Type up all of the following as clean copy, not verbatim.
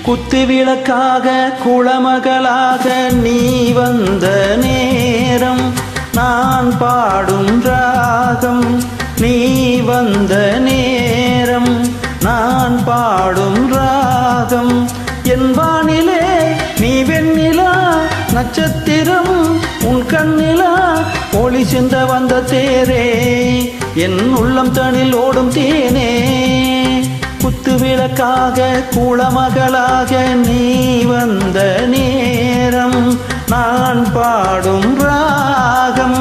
குத்துவிளக்காக குளமகளாக நீ வந்த நேரம் நான் பாடும் ராகம். நீ வந்த நேரம் நான் பாடும் ராகம். என் வானிலே நீ வெண்ணிலா நட்சத்திரம் உன் கண்ணிலா ஒளி சிந்த வந்த தேரே என் உள்ளம் தனில் ஓடும் தேனே. குத்துவிளக்காக குளமகளாக நீ வந்த நேரம் நான் பாடும் ராகம்.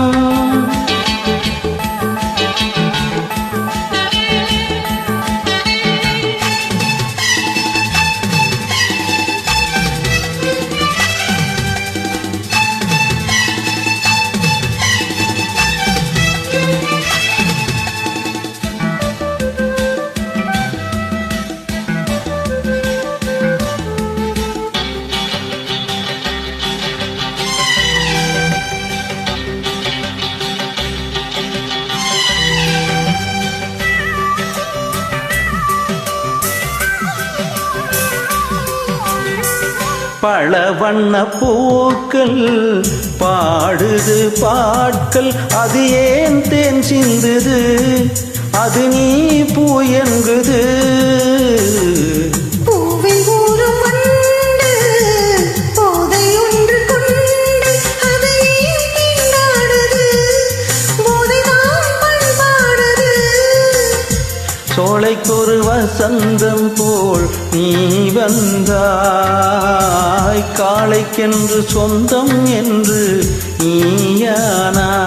பல வண்ண பூக்கள் பாடுது பாட்கள், அது ஏன் தேன் சிந்துது, அது நீ பூ என்குது. சோலைக்கொரு வசந்தம் போல் நீ வந்தாய், காளைக்கென்று சொந்தம் என்று நீயானாய்.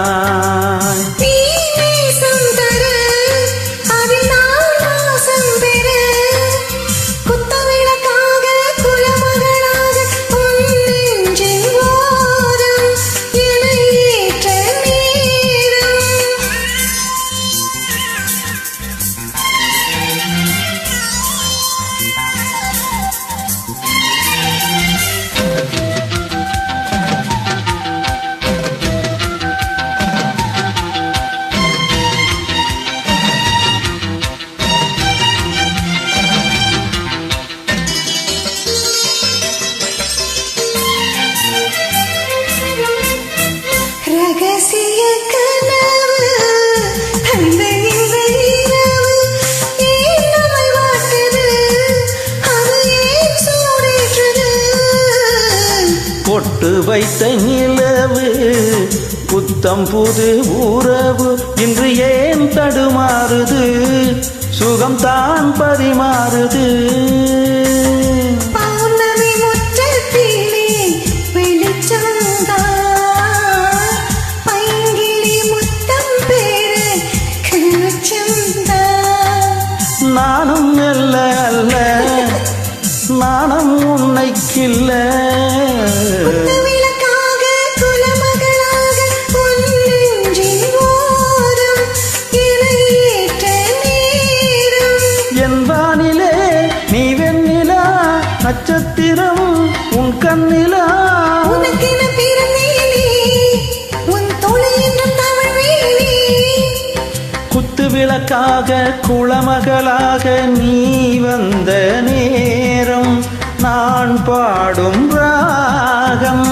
பொட்டு வைத்த நிலவு புத்தம் புது உறவு இன்று ஏன் தடுமாறுது, சுகம் தான் பரிமாறுது. நானும் அல்ல அல்ல நானும் உன்னைக்கில்ல. என் வானிலே நீ வெண்ணிலா நட்சத்திரம் உன் கண்ணிலா. குத்துவிளக்காக குளமகளாக நீ வந்த நேரம் நான் பாடும் ராகம்.